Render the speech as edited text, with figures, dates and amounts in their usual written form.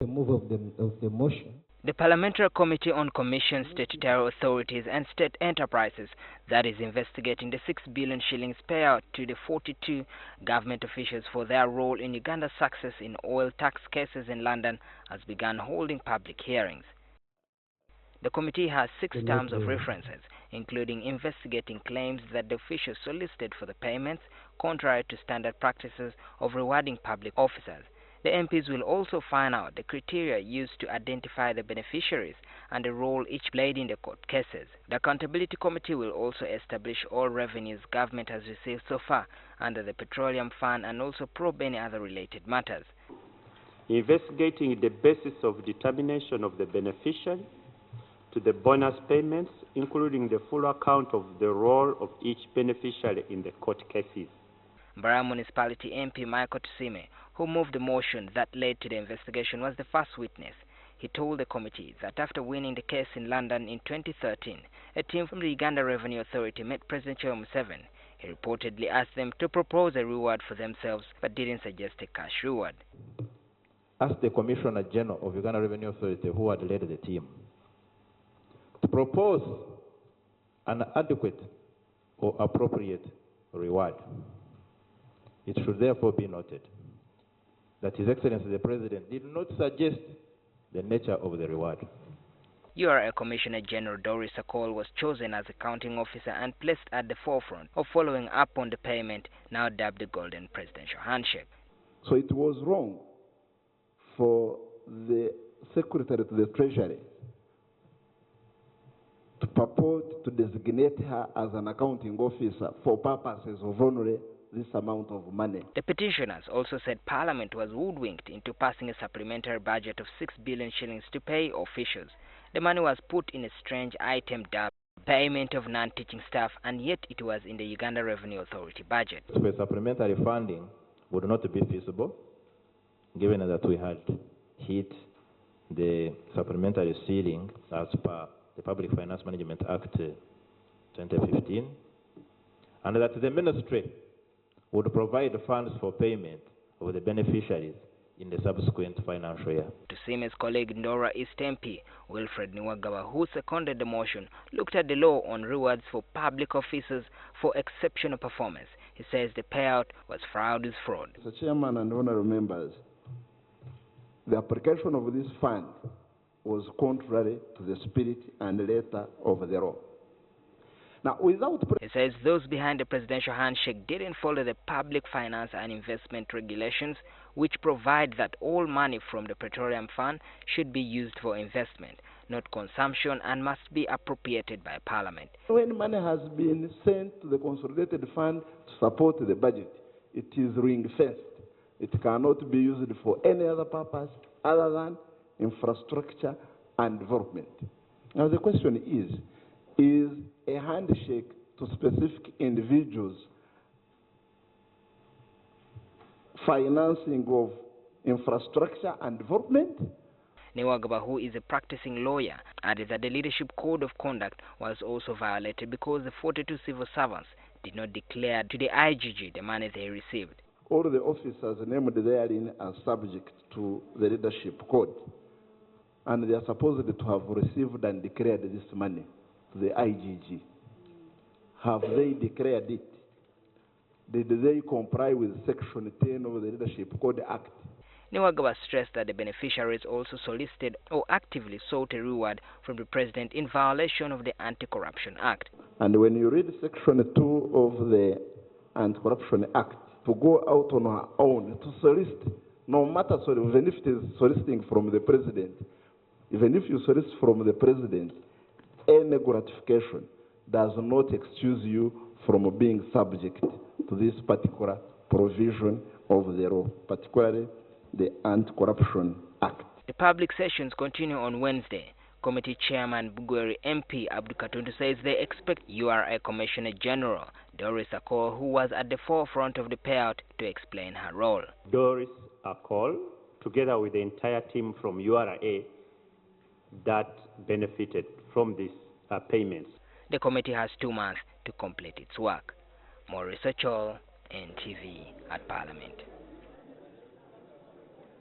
The move of the motion. The Parliamentary Committee on Commission Statutory Authorities and State Enterprises that is investigating the 6 billion shillings payout to the 42 government officials for their role in Uganda's success in oil tax cases in London has begun holding public hearings. The committee has 6 terms of references, including investigating claims that the officials solicited for the payments, contrary to standard practices of rewarding public officers. The MPs will also find out the criteria used to identify the beneficiaries and the role each played in the court cases. The Accountability Committee will also establish all revenues government has received so far under the Petroleum Fund and also probe any other related matters. Investigating the basis of determination of the beneficiary to the bonus payments, including the full account of the role of each beneficiary in the court cases. Mbarara Municipality MP Micheal, Tusiime, who moved the motion that led to the investigation, was the first witness. He told the committee that after winning the case in London in 2013, a team from the Uganda Revenue Authority met President Museveni. He reportedly asked them to propose a reward for themselves, but didn't suggest a cash reward. Asked the Commissioner General of Uganda Revenue Authority, who had led the team, to propose an adequate or appropriate reward. It should therefore be noted that His Excellency the President did not suggest the nature of the reward. URA Commissioner General Doris Akol was chosen as accounting officer and placed at the forefront of following up on the payment, now dubbed the Golden Presidential Handshake. So it was wrong for the Secretary to the Treasury to purport to designate her as an accounting officer for purposes of only this amount of money. The petitioners also said Parliament was hoodwinked into passing a supplementary budget of 6 billion shillings to pay officials. The money was put in a strange item dubbed payment of non-teaching staff, and yet it was in the Uganda Revenue Authority budget. So supplementary funding would not be feasible, given that we had hit the supplementary ceiling as per the Public Finance Management Act 2015, and that the Ministry would provide funds for payment of the beneficiaries in the subsequent financial year. Tusiime's colleague Ndorwa East MP, Wilfred Niwagaba, who seconded the motion, looked at the law on rewards for public officers for exceptional performance. He says the payout was fraud is fraud. Mr. Chairman and honorable members, the application of this fund was contrary to the spirit and letter of the law. Now, he says those behind the presidential handshake didn't follow the public finance and investment regulations, which provide that all money from the Petroleum Fund should be used for investment, not consumption, and must be appropriated by Parliament. When money has been sent to the consolidated fund to support the budget, it is ring-fenced. It cannot be used for any other purpose other than infrastructure and development. Now, the question is a handshake to specific individuals financing of infrastructure and development? Niwagaba, who is a practicing lawyer, added that the Leadership Code of Conduct was also violated because the 42 civil servants did not declare to the IGG the money they received. All the officers named therein are subject to the Leadership Code, and they are supposed to have received and declared this money to the IGG. Have they declared it? Did they comply with Section 10 of the Leadership Code Act? Niwagaba stressed that the beneficiaries also solicited or actively sought a reward from the President in violation of the Anti-Corruption Act. And when you read Section 2 of the Anti-Corruption Act, to go out on her own, to solicit, no matter, even if it is soliciting from the President, even if you solicit from the President, any gratification does not excuse you from being subject to this particular provision of the law, particularly the Anti-Corruption Act. The public sessions continue on Wednesday. Committee Chairman Bugweri MP Abdu Katuntu says they expect URA Commissioner General Doris Akol, who was at the forefront of the payout, to explain her role. Doris Akol, together with the entire team from URA that benefited from these payments. The committee has 2 months to complete its work. Maurice Ochol, NTV at Parliament.